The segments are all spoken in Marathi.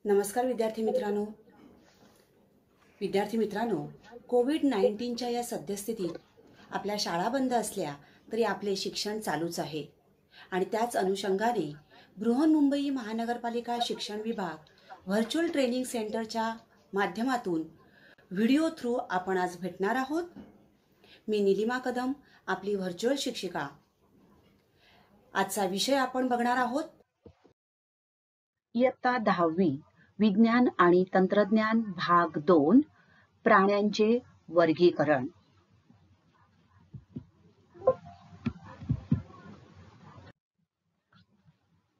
नमस्कार विद्यार्थी मित्रांनो, कोविड-19च्या या सद्यस्थितीत आपल्या शाळा बंद असल्या तरी आपले शिक्षण चालूच आहे आणि त्याच अनुषंगाने बृहन्मुंबई महानगरपालिका शिक्षण विभाग व्हर्च्युअल ट्रेनिंग सेंटरच्या माध्यमातून व्हिडिओ थ्रू आपण आज भेटणार आहोत. मी निलिमा कदम, आपली व्हर्च्युअल शिक्षिका. आजचा विषय आपण बघणार आहोत इयत्ता 10वी विज्ञान आणि तंत्रज्ञान भाग 2 प्राण्यांचे वर्गीकरण.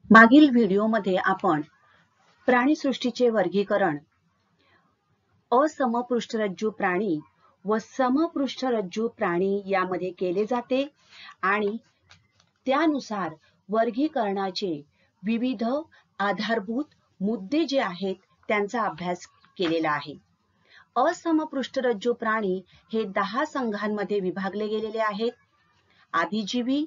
मागील व्हिडिओमध्ये आपण प्राणीसृष्टीचे वर्गीकरण असमपृष्ठरज्जू प्राणी व समपृष्ठरज्जू प्राणी यामध्ये केले जाते आणि त्यानुसार वर्गीकरणाचे विविध आधारभूत मुद्दे जे आहेत त्यांचा अभ्यास केलेला आहे. असमपृष्ठरज्जू प्राणी हे 10 संघांमध्ये विभागले गेलेले आहेत. आदिजीवी,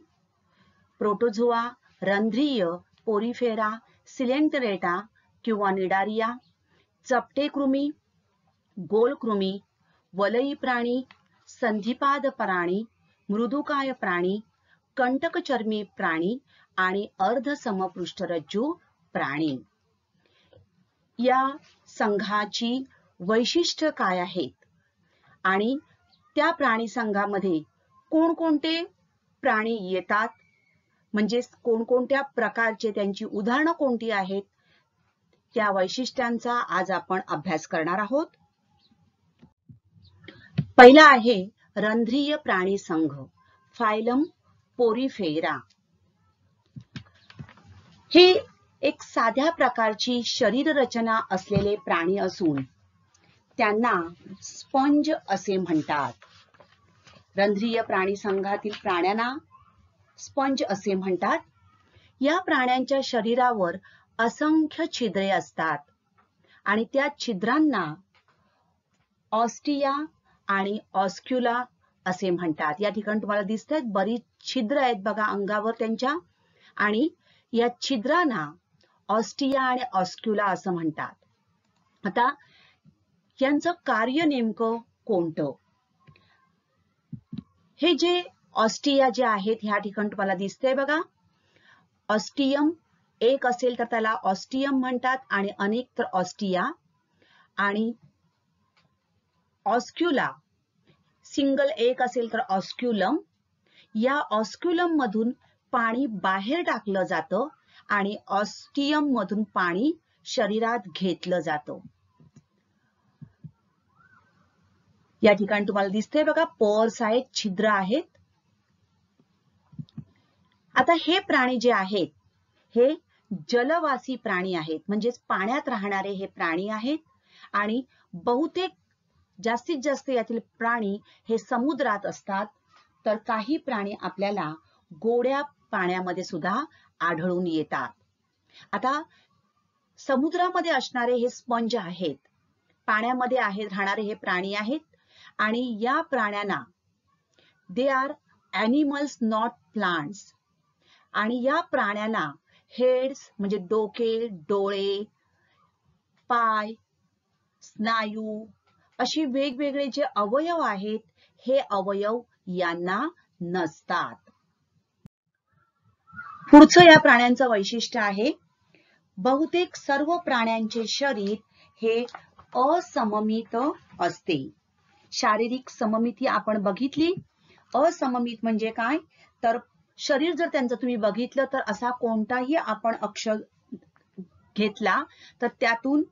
प्रोटोझोआ, रंध्रीय, पोरिफेरा, सिलेंटरेटा किंवा निडारिया, चपटे कृमी, गोलकृमी, वलयी प्राणी, संधिपाद प्राणी, मृदुकाय प्राणी, कंटकचर्मी प्राणी आणि अर्धसमपृष्ठरज्जू प्राणी. या संघाची वैशिष्ट्य काय आहेत आणि त्या प्राणी संघामध्ये कोणकोणते प्राणी येतात, म्हणजे कोणकोणत्या प्रकारचे, त्यांची उदाहरणं कोणती आहेत, त्या वैशिष्ट्यांचा आज आपण अभ्यास करणार आहोत. पहिला आहे रंध्रीय प्राणी संघ, फायलम पोरिफेरा. हे एक साध्या प्रकारची शरीर रचना असलेले प्राणी असून त्यांना स्पंज असे म्हणतात. रंध्रीय प्राणी संघातील प्राण्यांना स्पंज असे म्हणतात. या प्राण्यांच्या शरीरावर असंख्य छिद्रे असतात आणि त्या छिद्रांना ऑस्टिया आणि ऑस्क्युला असे म्हणतात. या ठिकाणी तुम्हाला दिसतात बरीच छिद्र आहेत बघा अंगावर त्यांच्या, आणि या छिद्रांना ऑस्टिया आणि ऑस्क्युला असं म्हणतात. आता यांचं कार्य नेमकं कोणतं? हे जे ऑस्टिया जे आहेत ह्या ठिकाणी तुम्हाला दिसतंय बघा, ऑस्टियम एक असेल तर त्याला ऑस्टियम म्हणतात आणि अनेक तर ऑस्टिया. आणि ऑस्क्युला सिंगल एक असेल तर ऑस्क्युलम. या ऑस्क्युलम मधून पाणी बाहेर टाकलं जातं आणि ऑस्टियम मधून पाणी शरीरात घेतलं जातं. या ठिकाणी तुम्हाला दिसतंय बघा पोअर्स आहेत, छिद्र आहेत. आता हे प्राणी जे आहेत हे जलवासी प्राणी आहेत, म्हणजेच पाण्यात राहणारे हे प्राणी आहेत आणि बहुतेक जास्तीत जास्त यातील प्राणी हे समुद्रात असतात, तर काही प्राणी आपल्याला गोड्या पाण्यामध्ये सुद्धा आढळून येतात. आता समुद्रामध्ये असणारे हे स्पंज आहेत, पाण्यामध्ये राहणारे हे प्राणी आहेत आणि या प्राण्यांना they are animals not plants. आणि या प्राण्यांना हेड्स म्हणजे डोके, डोळे, पाय, स्नायू अशी वेगवेगळे जे अवयव आहेत हे अवयव यांना नसतात. पुढचं या प्राण्यांचं वैशिष्ट्य आहे, बहुतेक सर्व प्राण्यांचे शरीर हे असममित असते. शारीरिक सममिती आपण बघितली. असममित म्हणजे काय, तर शरीर जर त्यांचं तुम्ही बघितलं तर असा कोणताही आपण अक्ष घेतला तर त्यातून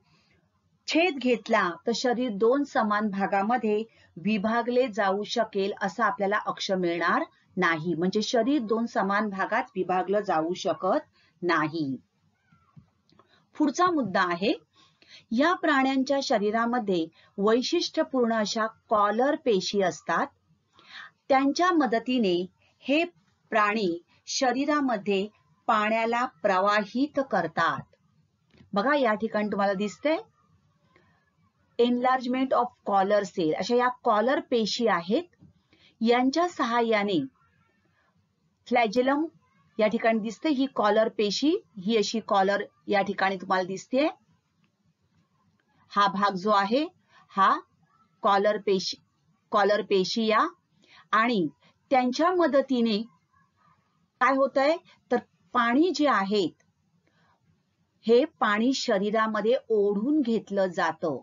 छेद घेतला तर शरीर 2 समान भागामध्ये विभागले जाऊ शकेल असं आपल्याला अक्ष मिळणार नाही. म्हणजे शरीर 2 समान भागात विभागलं जाऊ शकत नाही. पुढचा मुद्दा आहे, या प्राण्यांच्या शरीरामध्ये वैशिष्ट्यपूर्ण अशा कॉलर पेशी असतात. त्यांच्या मदतीने हे प्राणी शरीरामध्ये पाण्याला प्रवाहित करतात. बघा या ठिकाणी तुम्हाला दिसतंय एनलार्जमेंट ऑफ कॉलर सेल, अशा या कॉलर पेशी आहेत. यांच्या सहाय्याने फ्लॅजेलम या ठिकाणी दिसते, ही कॉलर पेशी, ही अशी कॉलर या ठिकाणी तुम्हाला दिसते. हा भाग जो आहे हा कॉलर पेशिया आणि त्यांच्या मदतीने काय होतंय तर पाणी जे आहे हे पाणी शरीरामध्ये ओढून घेतलं जातं.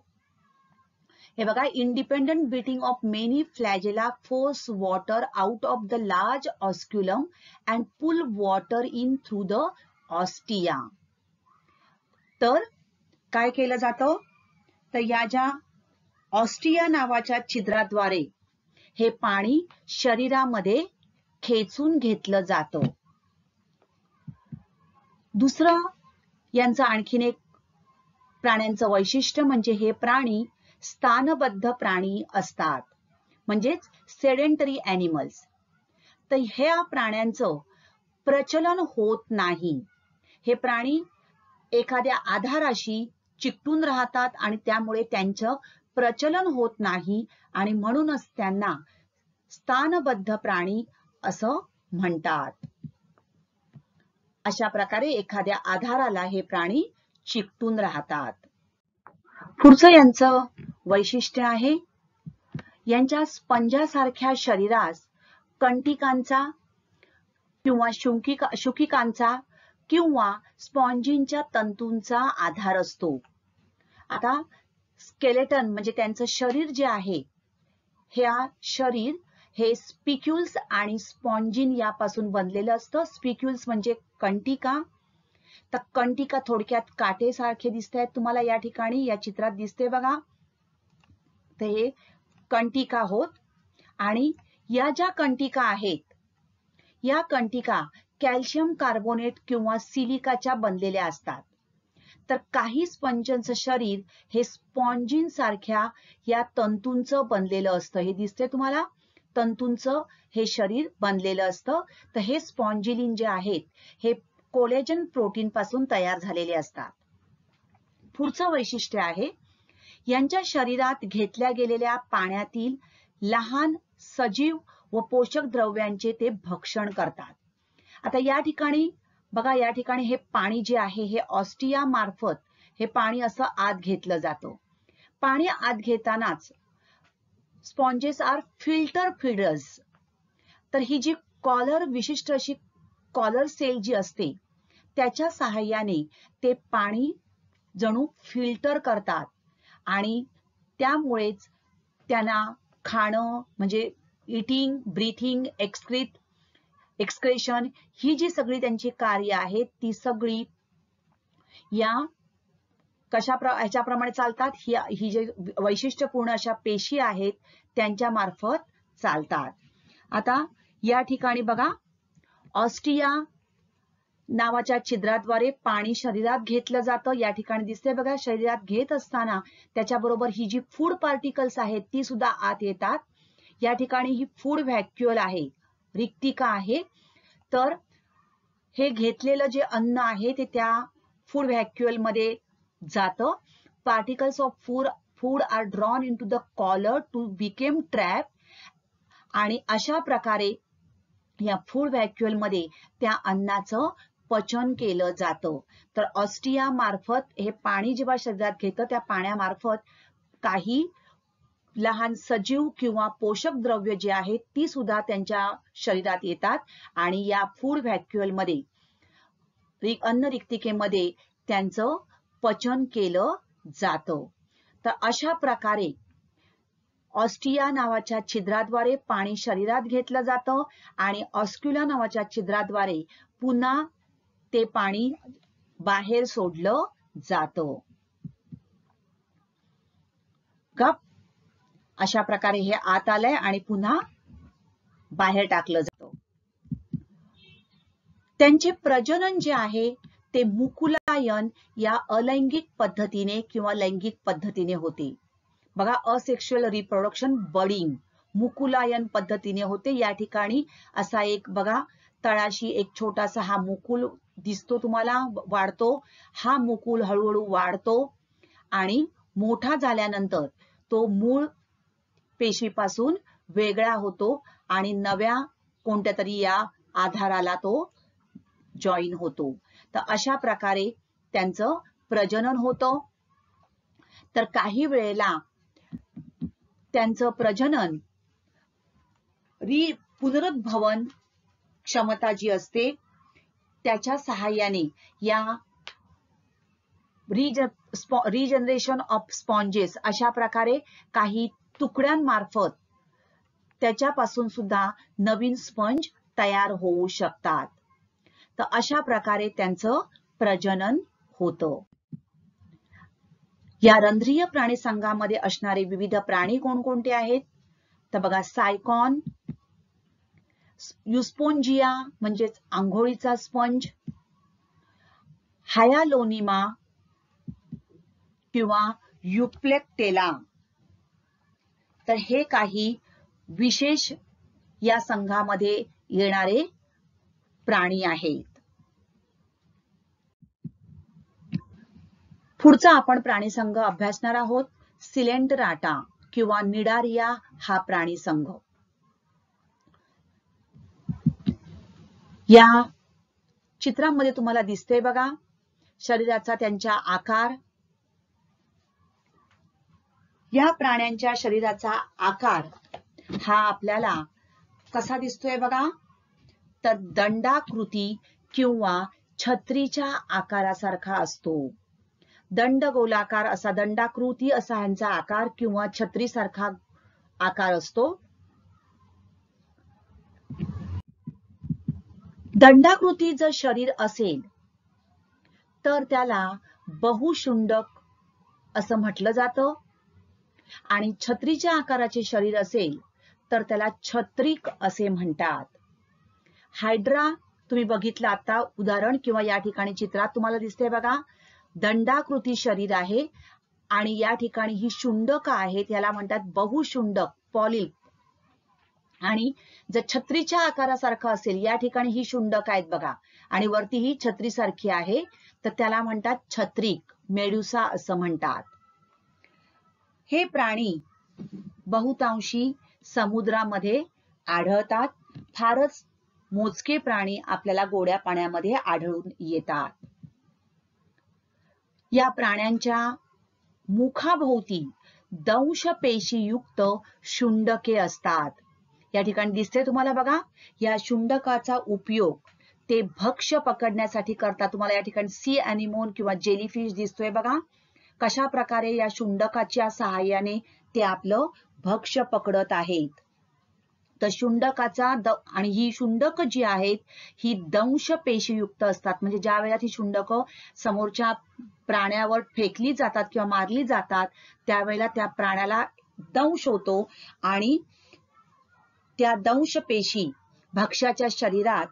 हे बघा, independent beating of many flagella force water out of the large osculum and pull water in through the ostia. तर काय केलं जातं तर या ज्या ऑस्टिया नावाच्या छिद्राद्वारे हे पाणी शरीरामध्ये खेचून घेतलं जातं. दुसरं यांचं आणखीन एक प्राण्यांचं वैशिष्ट्य म्हणजे हे प्राणी स्थानबद्ध प्राणी असतात, म्हणजेच सेडेंटरी ॲनिमल्स. तर ह्या प्राण्यांचं प्रचलन होत नाही. हे प्राणी एखाद्या आधाराशी चिकटून राहतात आणि त्यामुळे त्यांचं प्रचलन होत नाही आणि म्हणूनच त्यांना स्थानबद्ध प्राणी असं म्हणतात. अशा प्रकारे एखाद्या आधाराला हे प्राणी चिकटून राहतात. पुढचं यांचं वैशिष्ट्य आहे यांच्या स्पंजासारख्या शरीरास कंटिकांचा किंवा शुकिकांचा किंवा स्पॉन्जिनच्या तंतूंचा आधार असतो. आता स्केलेटन म्हणजे त्यांचं शरीर जे आहे शरीर हे स्पिक्युल्स आणि स्पॉन्जिन यापासून बनलेलं असतं. स्पिक्युल्स म्हणजे कंटिका. तर कंटिका थोडक्यात काटेसारखे दिसत आहेत तुम्हाला या ठिकाणी या चित्रात दिसते बघा. तर हे कंटिका होत आणि या ज्या कंटिका आहेत या कंटिका कॅल्शियम कार्बोनेट किंवा सिलिकाच्या बनलेल्या असतात. तर काही स्पंजांचं शरीर हे स्पॉन्जिन सारख्या या तंतूंचं बनलेलं असतं. हे दिसते तुम्हाला, तंतूंचं हे शरीर बनलेलं असतं. तर हे स्पॉन्जिलिन जे आहेत हे कोलेजन प्रोटीन पासून तयार झालेले असतात. पुढचं वैशिष्ट्य आहे यांच्या शरीरात घेतल्या गेलेल्या पाण्यातील लहान सजीव व पोषक द्रव्यांचे ते भक्षण करतात. आता या ठिकाणी बघा, या ठिकाणी हे पाणी जे आहे हे ऑस्टिया मार्फत हे पाणी असं आत घेतलं जातं. पाणी आत घेतानाच स्पॉन्जेस आर फिल्टर फीडर्स. तर ही जी विशिष्ट अशी कॉलर सेल जी असते त्याच्या सहाय्याने ते पाणी जणू फिल्टर करतात आणि त्यामुळेच त्यांना खाणं म्हणजे इटिंग, ब्रीथिंग, एक्सक्रेशन ही जी सगळी त्यांची कार्य आहेत ती सगळी या ह्याच्याप्रमाणे चालतात. ही जे वैशिष्ट्यपूर्ण अशा पेशी आहेत त्यांच्या मार्फत चालतात. आता या ठिकाणी बघा, ऑस्टिया नावाच्या छिद्राद्वारे पाणी शरीरात घेतलं जातं. या ठिकाणी दिसते बघा, शरीरात घेत असताना त्याच्याबरोबर ही जी फूड पार्टिकल्स आहेत ती सुद्धा आत येतात. या ठिकाणी ही फूड व्हॅक्युअल आहे, रिक्तिका आहे. तर हे घेतलेलं जे अन्न आहे ते त्या फूड व्हॅक्युअल मध्ये जातं. Particles of food are drawn into the collar to became trap. आणि अशा प्रकारे या फूड व्हॅक्युअल मध्ये त्या अन्नाचं पचन केलं जातं. तर ऑस्टिया मार्फत हे पाणी जेव्हा शरीरात घेतं त्या पाण्यामार्फत काही लहान सजीव किंवा पोषक द्रव्य जे आहेत ती सुद्धा त्यांच्या शरीरात येतात आणि या फूड व्हॅक्युअल मध्ये अन्न रिक्तिकेमध्ये त्यांचं पचन केलं जातं. तर अशा प्रकारे ऑस्टिया नावाच्या छिद्राद्वारे पाणी शरीरात घेतलं जातं आणि ऑस्क्युला नावाच्या छिद्राद्वारे पुन्हा ते पाणी बाहेर सोडलं जातं. अशा प्रकारे हे आत आलंय आणि पुन्हा बाहेर टाकलं जातं. त्यांचे प्रजनन जे आहे ते मुकुलायन या अलैंगिक पद्धतीने किंवा लैंगिक पद्धतीने होते. बघा, असेक्शुअल रिप्रोडक्शन बडिंग मुकुलायन पद्धतीने होते. या ठिकाणी असा एक बघा तळाशी एक छोटासा हा मुकुल दिसतो तुम्हाला, वाढतो. हा मुकुल हळूहळू वाढतो आणि मोठा झाल्यानंतर तो मूळ पेशीपासून वेगळा होतो आणि नव्या कोणत्या तरी या आधाराला तो जॉईन होतो. तर अशा प्रकारे त्यांचं प्रजनन होतं. तर काही वेळेला त्यांचं प्रजनन पुनरुद्भवन क्षमता जी असते त्याच्या सहाय्याने या रिजनरेशन ऑफ स्पॉन्जेस अशा प्रकारे काही तुकड्यांमार्फत त्याच्यापासून सुद्धा नवीन स्पंज तयार होऊ शकतात. तर अशा प्रकारे त्यांचं प्रजनन होतं. या रंध्रीय प्राणी संघामध्ये असणारे विविध प्राणी कोणकोणते आहेत? तर बघा, सायकॉन, युस्पोंजिया म्हणजेच आंघोळीचा स्पंज, हायालोनिमा किंवा युप्लेक्टेला. तर हे काही विशेष या संघामध्ये येणारे प्राणी आहेत. पुढचा आपण प्राणी संघ अभ्यासणार आहोत, सिलेंटराटा किंवा निडारिया हा प्राणी संघ. या चित्रामध्ये तुम्हाला दिसते बघा, शरीराचा त्यांच्या आकार. या प्राण्यांच्या शरीराचा आकार हा आपल्याला कसा दिसतोय बघा, तर दंडाकृती किंवा छत्रीच्या आकारासारखा असतो. दंडगोलाकार असा, दंडाकृती असा ह्यांचा आकार किंवा छत्रीसारखा आकार असतो. दंडाकृती जर शरीर असेल तर त्याला बहुशुंडक असं म्हटलं जातं आणि छत्रीच्या आकाराचे शरीर असेल तर त्याला छत्रिक असे म्हणतात. हायड्रा तुम्ही बघितलं आता उदाहरण किंवा या ठिकाणी चित्रात तुम्हाला दिसते बघा, दंडाकृती शरीर आहे आणि या ठिकाणी ही शुंडक आहेत, याला म्हणतात बहुशुंडक, पॉलिप. आणि जर छत्रीच्या आकारासारखं असेल, या ठिकाणी ही शुंडक आहेत बघा आणि वरती ही छत्रीसारखी आहे, तर त्याला म्हणतात छत्रिक, मेडुसा असं म्हणतात. हे प्राणी बहुतांशी समुद्रामध्ये आढळतात. फारच मोजके प्राणी आपल्याला गोड्या पाण्यामध्ये आढळून येतात. या प्राण्यांच्या मुखाभोवती दंश पेशीयुक्त शुंडके असतात. या ठिकाणी दिसते तुम्हाला बघा, या शुंडकाचा उपयोग ते भक्ष्य पकडण्यासाठी करतात. तुम्हाला या ठिकाणी सी अॅनिमोन किंवा जेलीफिश दिसतोय बघा, कशा प्रकारे या शुंडकाच्या सहाय्याने ते आपलं भक्ष्य पकडत आहेत. तर शुंडकाचा आणि ही शुंडक जी आहेत ही दंश पेशीयुक्त असतात. म्हणजे ज्या वेळेला ही शुंडक समोरच्या प्राण्यावर फेकली जातात किंवा मारली जातात त्यावेळेला त्या प्राण्याला दंश होतो आणि त्या दंश पेशी भक्ष्याच्या शरीरात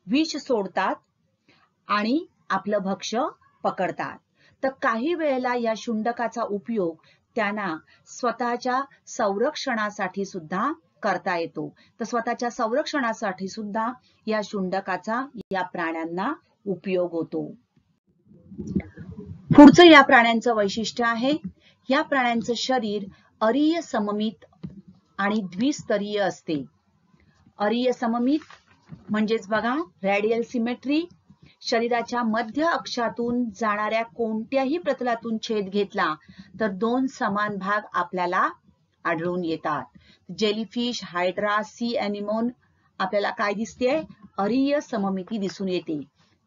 विष सोडतात आणि आपलं भक्ष्य पकडतात. तर काही वेळेला या शुंडकाचा उपयोग त्यांना स्वतःच्या संरक्षणासाठी सुद्धा करता येतो. तर स्वतःच्या संरक्षणासाठी सुद्धा या शुंडकाचा या प्राण्यांना उपयोग होतो. पुढचं या प्राण्यांचं वैशिष्ट्य आहे, या प्राण्यांचं शरीर अरीय सममित आणि द्विस्तरीय असते. अरीय सममित म्हणजेच बघा, रेडियल सिमेट्री, शरीराच्या मध्य अक्षातून जाणाऱ्या कोणत्याही प्रतलातून छेद घेतला तर दोन समान भाग आपल्याला आढळून येतात. जेलीफिश, हायड्रा, सी अॅनिमोन आपल्याला काय दिसते, अरीय सममिती दिसून येते.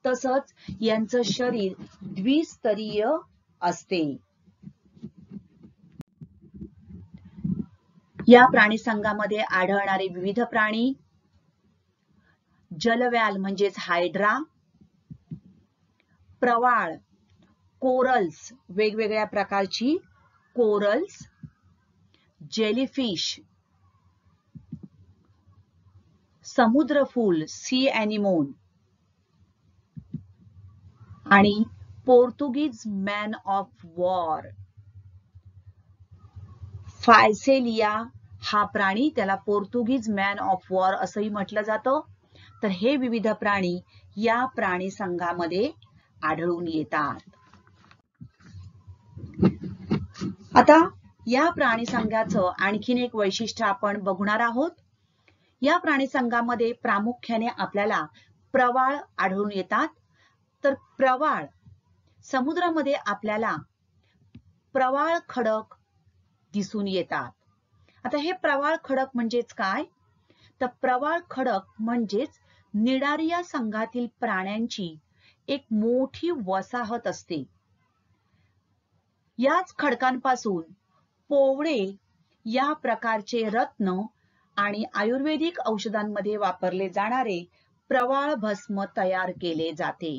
तसंच यांचं शरीर द्विस्तरीय असते. या प्राणी संघामध्ये आढळणारे विविध प्राणी, जलव्याल म्हणजेच हायड्रा, प्रवाळ, कोरल्स, वेगवेगळ्या प्रकारची कोरल्स, जेलीफिश, समुद्रफूल, सी अॅनिमोन आणि पोर्तुगीज मॅन ऑफ वॉर. फायसेलिया हा प्राणी, त्याला पोर्तुगीज मॅन ऑफ वॉर असंही म्हटलं जातं. तर हे विविध प्राणी या प्राणी संघामध्ये आढळून येतात. आता या प्राणी संघाचं आणखीन एक वैशिष्ट्य आपण बघणार आहोत. या प्राणी संघामध्ये प्रामुख्याने आपल्याला प्रवाळ आढळून येतात. तर प्रवाळ समुद्रामध्ये आपल्याला प्रवाळ खडक दिसून येतात. आता हे प्रवाळ खडक म्हणजेच काय? तर प्रवाळ खडक म्हणजेच निडारिया संघातील प्राण्यांची एक मोठी वसाहत असते. याच खडकांपासून पोवळे या प्रकारचे रत्न आणि आयुर्वेदिक औषधांमध्ये वापरले जाणारे प्रवाळ भस्म तयार केले जाते.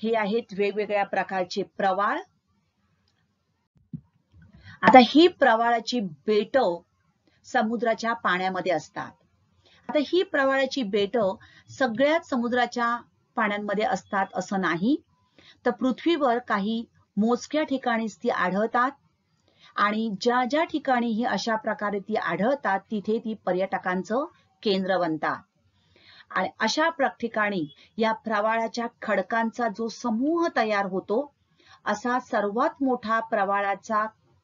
हे आहेत वेगवेगळ्या प्रकारचे प्रवाळ. आता ही प्रवाळाची बेट समुद्राच्या पाण्यामध्ये असतात. आता ही प्रवाळाची बेट सगळ्याच समुद्राच्या पाण्यांमध्ये असतात असं नाही, तर पृथ्वीवर काही मोजक्या ठिकाणीच ती आढळतात आणि ज्या ज्या ठिकाणी ही अशा प्रकारे ती आढळतात तिथे ती पर्यटकांचं केंद्र बनतात. आणि अशा ठिकाणी या प्रवाळाच्या खडकांचा जो समूह तयार होतो, असा सर्वात मोठा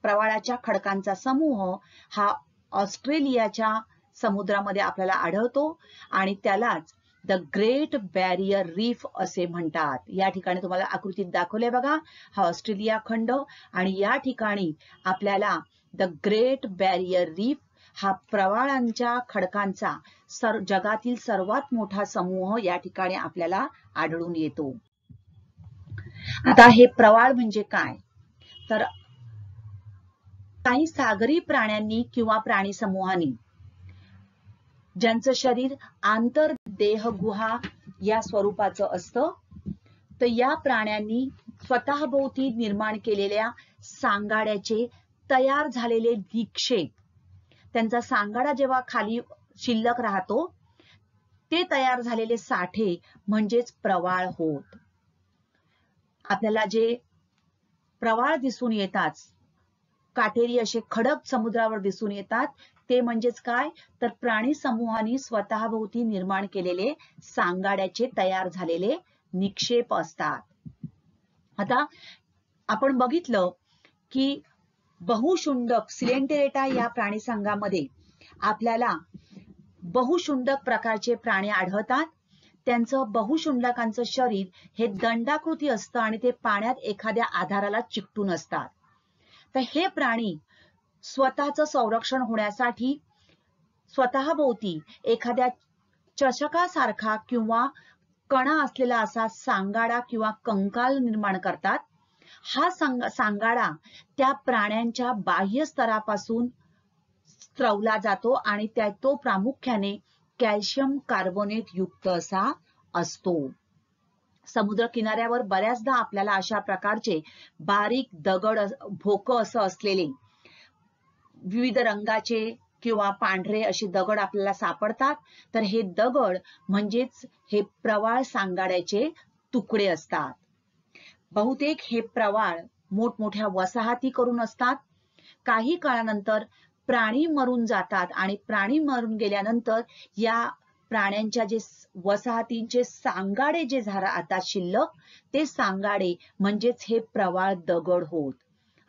प्रवाळाच्या खडकांचा समूह हा ऑस्ट्रेलियाच्या समुद्रामध्ये आपल्याला आढळतो आणि त्यालाच द ग्रेट बॅरियर रीफ असे म्हणतात. या ठिकाणी तुम्हाला आकृतीत दाखवले बघा, हा ऑस्ट्रेलिया खंड आणि या ठिकाणी आपल्याला द ग्रेट बॅरियर रीफ हा प्रवाळांच्या खडकांचा जगातील सर्वात मोठा समूह या ठिकाणी आपल्याला आढळून येतो. आता हे प्रवाळ म्हणजे काय? तर काही सागरी प्राण्यांनी किंवा प्राणी समूहांनी ज्यांचं शरीर आंतरदेहगुहा या स्वरूपाचं असतं, तर या प्राण्यांनी स्वतःभोवती निर्माण केलेल्या सांगाड्याचे तयार झालेले निक्षेप, त्यांचा सांगाडा जेव्हा खाली शिल्लक राहतो ते तयार झालेले साठे म्हणजेच प्रवाळ होत. आपल्याला जे प्रवाळ दिसून येतात, काटेरी असे खडक समुद्रावर दिसून येतात, ते म्हणजेच काय? तर प्राणी समूहांनी स्वतःभोवती निर्माण केलेले सांगाड्याचे तयार झालेले निक्षेप असतात. आता आपण बघितलं की बहुशुंडक सिलेंटेरेटा या प्राणी संघामध्ये आपल्याला बहुशुंडक प्रकारचे प्राणी आढळतात. त्यांचं बहुशुंडकांचं शरीर हे दंडाकृती असतं आणि ते पाण्यात एखाद्या आधाराला चिकटून असतात. तर हे प्राणी स्वतःचं संरक्षण होण्यासाठी स्वतःभोवती एखाद्या चषकासारखा किंवा कणा असलेला असा सांगाडा किंवा कंकाल निर्माण करतात. हा सांगाडा त्या प्राण्यांच्या बाह्य स्तरापासून स्त्रवला जातो आणि तो प्रामुख्याने कॅल्शियम कार्बोनेट युक्त असा असतो. समुद्र किनाऱ्यावर बऱ्याचदा आपल्याला अशा प्रकारचे बारीक दगड भोकं असं असलेले विविध रंगाचे किंवा पांढरे असे दगड आपल्याला सापडतात. तर हे दगड म्हणजेच हे प्रवाळ सांगाड्याचे तुकडे असतात. बहुतेक हे प्रवाळ मोठमोठ्या वसाहती करून असतात. काही काळानंतर प्राणी मरून जातात आणि प्राणी मरून गेल्यानंतर या प्राण्यांच्या जे वसाहतींचे सांगाडे जे आता शिल्लक, ते सांगाडे म्हणजेच हे प्रवाळ दगड होत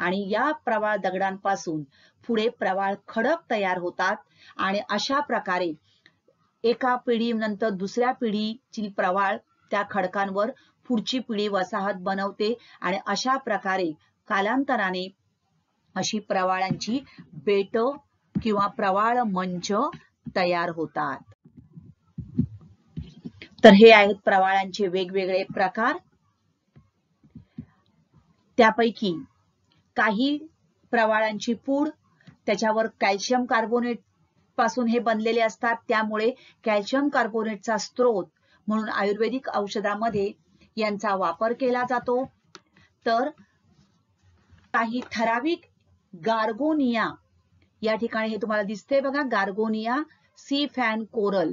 आणि या प्रवाळ दगडांपासून पुढे प्रवाळ खडक तयार होतात आणि अशा प्रकारे एका पिढीनंतर दुसऱ्या पिढीची प्रवाळ त्या खडकांवर पुढची पिढी वसाहत बनवते आणि अशा प्रकारे कालांतराने अशी प्रवाळांची बेट किंवा प्रवाळ मंच तयार होतात. तर हे आहेत प्रवाळांचे वेगवेगळे प्रकार. त्यापैकी काही प्रवाळांची पूड, त्याच्यावर कॅल्शियम कार्बोनेट पासून हे बनलेले असतात, त्यामुळे कॅल्शियम कार्बोनेटचा स्रोत म्हणून आयुर्वेदिक औषधामध्ये यांचा वापर केला जातो. तर काही ठराविक गार्गोनिया, या ठिकाणी हे तुम्हाला दिसते बघा, गार्गोनिया सी फॅन कोरल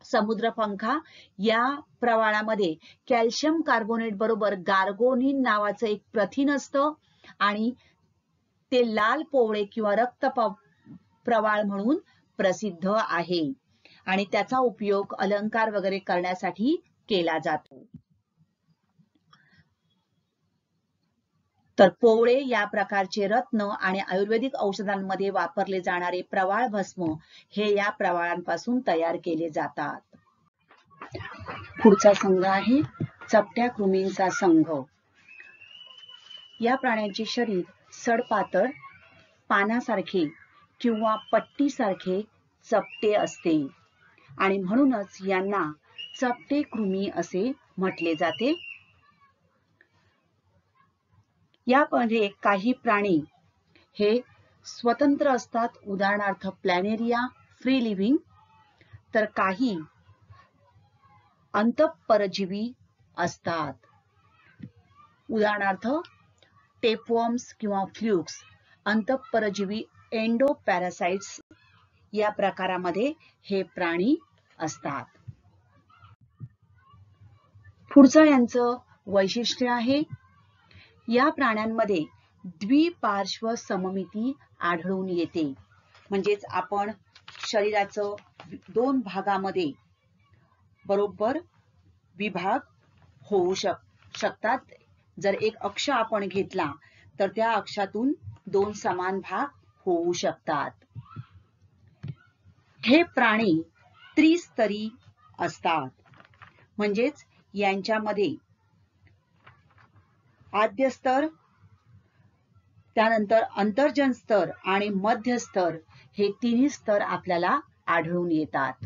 समुद्रपंखा या प्रवाळामध्ये कॅल्शियम कार्बोनेट बरोबर गार्गोनिन नावाचं एक प्रथिन असतं आणि ते लाल पोवळे किंवा रक्त प्रवाळ म्हणून प्रसिद्ध आहे आणि त्याचा उपयोग अलंकार वगैरे करण्यासाठी केला जातो. तर पोवळे या प्रकारचे रत्न आणि आयुर्वेदिक औषधांमध्ये वापरले जाणारे प्रवाळ भस्म हे या प्रवाळांपासून तयार केले जातात. पुढचा संघ आहे चपट्या कृमींचा संघ. या प्राण्यांचे शरीर सडपातळ, पानासारखे किंवा पट्टीसारखे चपटे असते आणि म्हणूनच यांना चपटे कृमी असे म्हटले जाते. यामध्ये काही प्राणी हे स्वतंत्र असतात, उदाहरणार्थ प्लॅनेरिया, फ्री लिव्हिंग, तर काही अंतःपरजीवी असतात, उदाहरणार्थ टेपवर्म्स किंवा फ्ल्यूक्स. अंतःपरजीवी एंडोपॅरासाइट्स या प्रकारामध्ये हे प्राणी असतात. पुढचं यांचं वैशिष्ट्य आहे, या प्राण्यांमध्ये द्विपार्श्व सममिती आढळून येते. म्हणजेच आपण शरीराचं दोन भागामध्ये बरोबर विभाग होऊ शकतात. जर एक अक्ष आपण घेतला तर त्या अक्षातून दोन समान भाग होऊ शकतात. हे प्राणी त्रिस्तरी असतात, म्हणजेच यांच्यामध्ये आद्य स्तर, त्यानंतर अंतर्जन स्तर आणि मध्य स्तर हे तिन्ही स्तर आपल्याला आढळून येतात.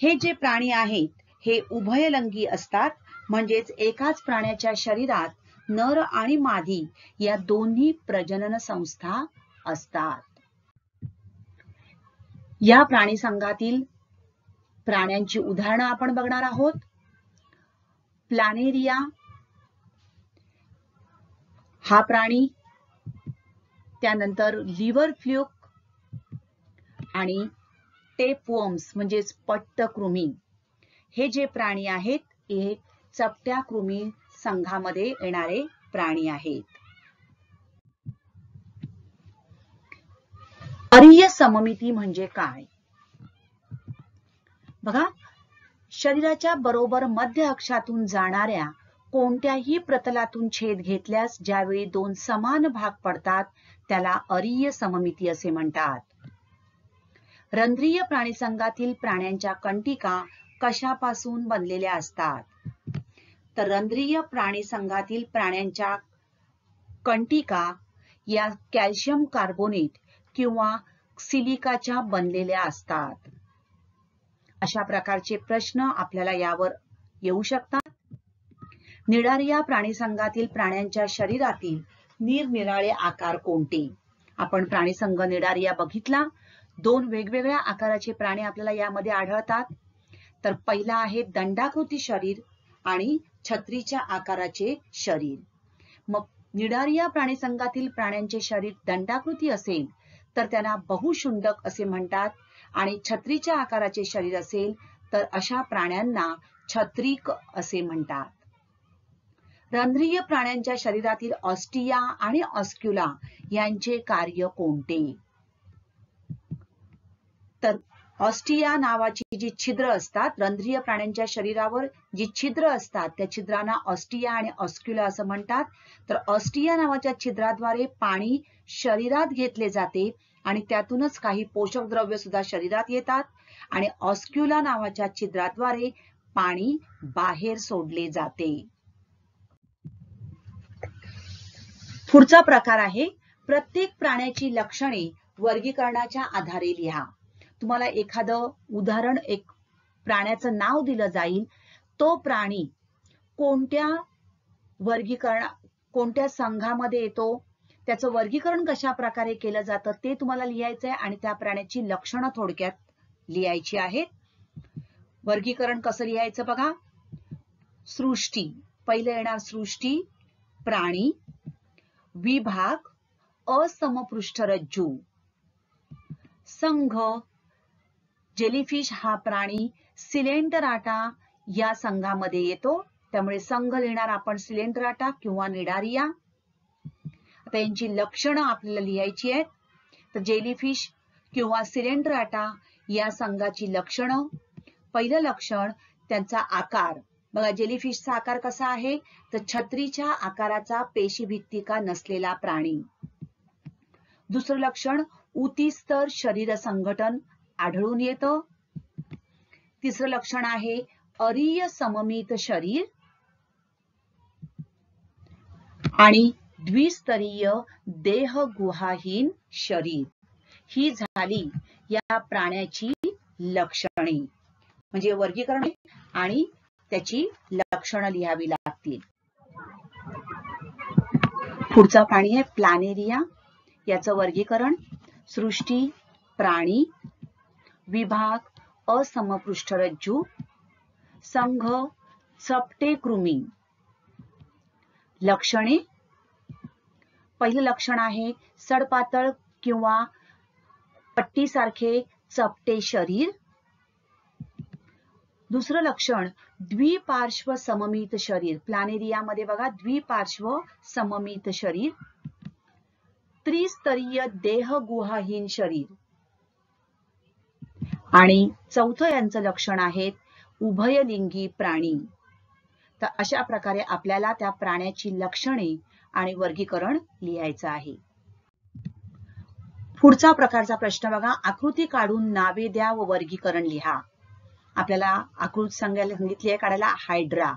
हे जे प्राणी आहेत हे उभयलिंगी असतात, म्हणजेच एकाच प्राण्याच्या शरीरात नर आणि मादी या दोन्ही प्रजनन संस्था असतात. या प्राणी संघातील प्राण्यांची उदाहरणं आपण बघणार आहोत. प्लॅनेरिया हा प्राणी, त्यानंतर लिव्हर फ्ल्यूक आणि टेपवर्म्स म्हणजेच पट्टकृमी. हे जे प्राणी आहेत हे चपट्या कृमी संघामध्ये येणारे प्राणी आहेत. अरीय सममिती म्हणजे काय? बघा, शरीराच्या बरोबर मध्य अक्षातून जाणाऱ्या कोणत्याही प्रतलातून छेद घेतल्यास ज्यावेळी दोन समान भाग पडतात त्याला अरीय सममिती असे म्हणतात. रंध्रीय प्राणीसंघातील प्राण्यांच्या कंटिका कशापासून बनलेल्या असतात? तर रंध्रीय प्राणीसंघातील प्राण्यांच्या कंटिका या कॅल्शियम कार्बोनेट किंवा सिलिकाच्या बनलेल्या असतात. अशा प्रकारचे प्रश्न आपल्याला यावर येऊ शकतात. निडारिया प्राणीसंघातील प्राण्यांच्या शरीरातील निरनिराळे आकार कोणते? आपण प्राणीसंघ निडारिया बघितला. दोन वेगवेगळ्या आकाराचे प्राणी आपल्याला यामध्ये आढळतात. तर पहिला आहे दंडाकृती शरीर आणि छत्रीच्या आकाराचे शरीर. मग निडारिया प्राणीसंघातील प्राण्यांचे शरीर दंडाकृती असेल तर त्यांना बहुशुंडक असे म्हणतात आणि छत्रीच्या आकाराचे शरीर असेल तर अशा प्राण्यांना छत्रीक असे म्हणतात. रंध्रीय प्राण्यांच्या शरीरातील ऑस्टिया आणि ऑस्क्युला यांचे कार्य कोणते? तर ऑस्टिया नावाची जी छिद्र असतात, रंध्रीय प्राण्यांच्या शरीरावर जी छिद्र असतात त्या छिद्रांना ऑस्टिया आणि ऑस्क्युला असं म्हणतात. तर ऑस्टिया नावाच्या छिद्राद्वारे पाणी शरीरात घेतले जाते आणि त्यातूनच काही पोषक द्रव्य सुद्धा शरीरात येतात आणि ऑस्क्युला नावाच्या छिद्राद्वारे पाणी बाहेर सोडले जाते. पुढचा प्रकार आहे प्रत्येक प्राण्याची लक्षणे वर्गीकरणाच्या आधारे लिहा. तुम्हाला एखादं उदाहरण, एक प्राण्याचं नाव दिलं जाईल, तो प्राणी कोणत्या संघामध्ये येतो, त्याचं वर्गीकरण कशा प्रकारे केलं जातं ते तुम्हाला लिहायचं आहे आणि त्या प्राण्याची लक्षणं थोडक्यात लिहायची आहेत. वर्गीकरण कसं लिहायचं बघा. सृष्टी, पहिलं येणार सृष्टी, प्राणी, विभाग, असमपृष्ठरज्जू, संघ, जेलीफिश हा प्राणी सिलेंडराटा या संघामध्ये येतो, त्यामुळे संघ लिहिणार आपण सिलेंडराटा किंवा निडारिया. आता यांची लक्षणं आपल्याला लिहायची आहेत. तर जेलीफिश किंवा सिलेंडराटा या संघाची लक्षणं. पहिलं लक्षण त्यांचा आकार. बघा, जेलीफिशचा आकार कसा आहे तर छत्रीच्या आकाराचा पेशीभित्तिका नसलेला प्राणी. दुसरं लक्षण उतीस्तर शरीर संघटन आढळून येतं. तिसरं लक्षण आहे अरीय सममित शरीर. आणि द्विस्तरीय देहगुहाहीन शरीर ही झाली या प्राण्याची लक्षणे. म्हणजे वर्गीकरण आणि त्याची लक्षणं लिहावी लागतील. पुढचा प्राणी आहे प्लॅनेरिया. याचं वर्गीकरण सृष्टी प्राणी, विभाग असमपृष्ठरज्जू, संघ चपटे कृमी. लक्षणे, पहिलं लक्षण आहे सडपातळ किंवा पट्टीसारखे चपटे शरीर. दुसरं लक्षण द्विपार्श्व सममित शरीर. प्लॅनेरियामध्ये बघा द्विपार्श्व सममित शरीर. त्रिस्तरीय देहगुहाहीन शरीर. आणि चौथं यांचं लक्षण आहे उभयलिंगी प्राणी. तर अशा प्रकारे आपल्याला त्या प्राण्याची लक्षणे आणि वर्गीकरण लिहायचं आहे. पुढचा प्रकारचा प्रश्न बघा, आकृती काढून नावे द्या व वर्गीकरण लिहा. आपल्याला आकृती सांगितली आहे काढायला हायड्रा.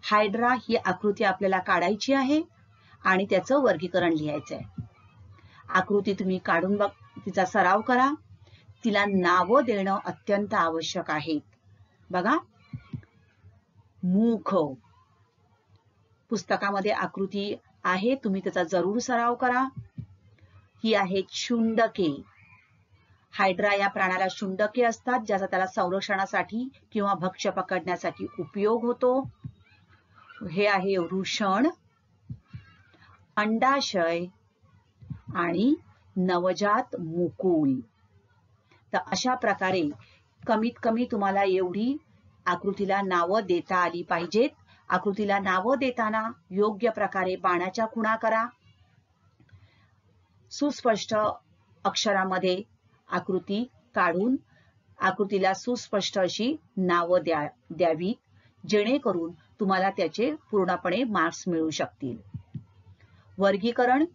हायड्रा ही आकृती आपल्याला काढायची आहे आणि त्याचं वर्गीकरण लिहायचं आहे. आकृती तुम्ही काढून बघ, तिचा सराव करा. तिला नावं देणं अत्यंत आवश्यक आहे. बघा, मुख पुस्तकामध्ये आकृती आहे, तुम्ही त्याचा जरूर सराव करा. ही आहेत शुंडके. हायड्रा या प्राण्याला शुंडके असतात, ज्याचा त्याला संरक्षणासाठी किंवा भक्ष्य पकडण्यासाठी उपयोग होतो. हे आहे वृषण, अंडाशय आणि नवजात मुकुल. तर अशा प्रकारे कमीत कमी तुम्हाला एवढी आकृतीला नावं देता आली पाहिजेत. आकृतीला नावं देताना योग्य प्रकारे बाणाच्या खुणा करा. सुस्पष्ट अक्षरामध्ये आकृती काढून आकृतीला सुस्पष्ट अशी नावं द्यावी, जेणेकरून तुम्हाला त्याचे पूर्णपणे मार्क्स मिळू शकतील. वर्गीकरण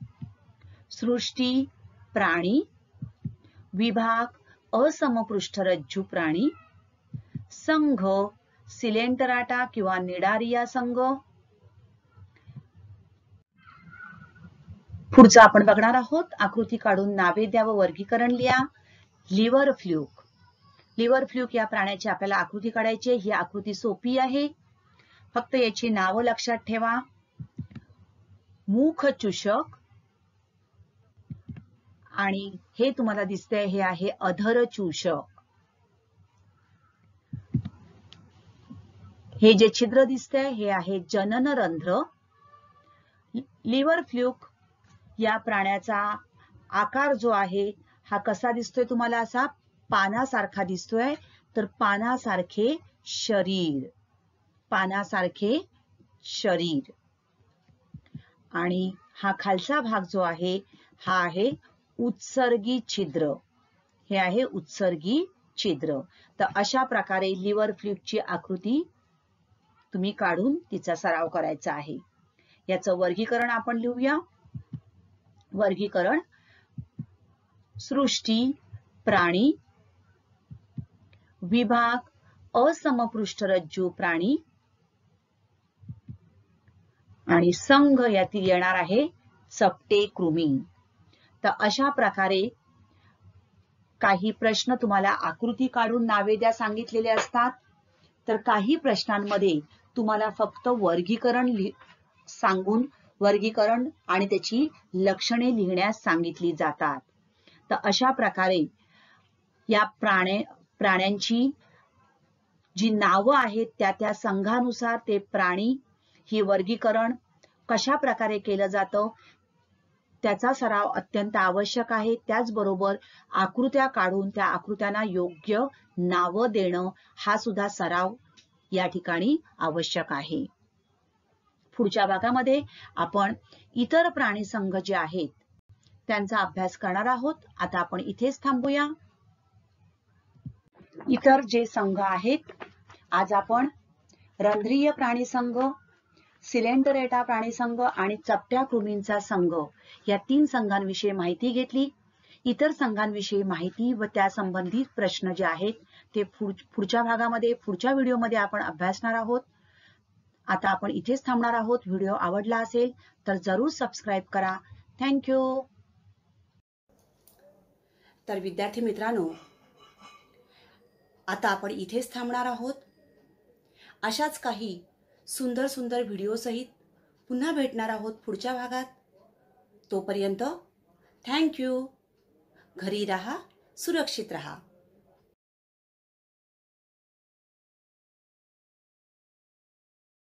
सृष्टी प्राणी, विभाग असमपृष्ठरज्जू प्राणी, संघ सिलेंटराटा किंवा निडारिया संघ. पुढचं आपण बघणार आहोत, आकृती काढून नावे द्या व वर्गीकरण लिहा. Liver fluke. लिव्हर फ्लूक या प्राण्याची आपल्याला आकृती काढायची आहे. ही आकृती सोपी आहे, फक्त याची नावं लक्षात ठेवा. मुख चूषक आणि हे तुम्हाला दिसतंय हे आहे अधर चूषक. हे जे छिद्र दिसतंय हे आहे जननरंध्र. लिव्हर फ्लूक या प्राण्याचा आकार जो आहे हा कसा दिसतोय तुम्हाला, असा पानासारखा दिसतोय. तर पानासारखे शरीर, पानासारखे शरीर. आणि हा खालचा भाग जो आहे हा आहे उत्सर्गी छिद्र. हे आहे उत्सर्गी छिद्र. तर अशा प्रकारे लिव्हर फ्लूकची आकृती तुम्ही काढून तिचा सराव करायचा आहे. याचं वर्गीकरण आपण लिहूया. वर्गीकरण सृष्टी प्राणी, विभाग असमपृष्ठरज्जू प्राणी आणि संघ यातील येणार आहे चपटे कृमी. तर अशा प्रकारे काही प्रश्न तुम्हाला आकृती काढून नावे द्या सांगितलेले असतात, तर काही प्रश्नांमध्ये तुम्हाला फक्त वर्गीकरण सांगून वर्गीकरण आणि त्याची लक्षणे लिहिण्यास सांगितली जातात. तर अशा प्रकारे या प्राण्यांची जी नावं आहेत त्या संघानुसार ते प्राणी ही वर्गीकरण कशा प्रकारे केलं जातं त्याचा सराव अत्यंत आवश्यक आहे. त्याचबरोबर आकृत्या काढून त्या आकृत्यांना योग्य नावं देणं हा सुद्धा सराव या ठिकाणी आवश्यक आहे. पुढच्या भागामध्ये आपण इतर प्राणी संघ जे आहेत त्यांचा अभ्यास करणार आहोत. आता आपण इथेच थांबूया. इतर जे संघ आहेत, आज आपण रंध्रीय प्राणी संघ, सिलेंटरेटा प्राणी संघ आणि चपट्या कृमींचा संघ या 3 संघांविषयी माहिती घेतली. इतर संघांविषयी माहिती व त्या संबंधित प्रश्न जे आहेत ते पुढच्या भागामध्ये पुढच्या व्हिडिओमध्ये आपण अभ्यासणार आहोत. आता आपण इथेच थांबणार आहोत. व्हिडिओ आवडला असेल तर जरूर सबस्क्राईब करा. थँक्यू. तर विद्यार्थी मित्रांनो, आता आपण इथेच थांबणार आहोत. अशाच काही सुंदर सुंदर व्हिडिओ सहित पुन्हा भेटणार आहोत पुढच्या भागात. तोपर्यंत थँक्यू. घरी राहा, सुरक्षित राहा.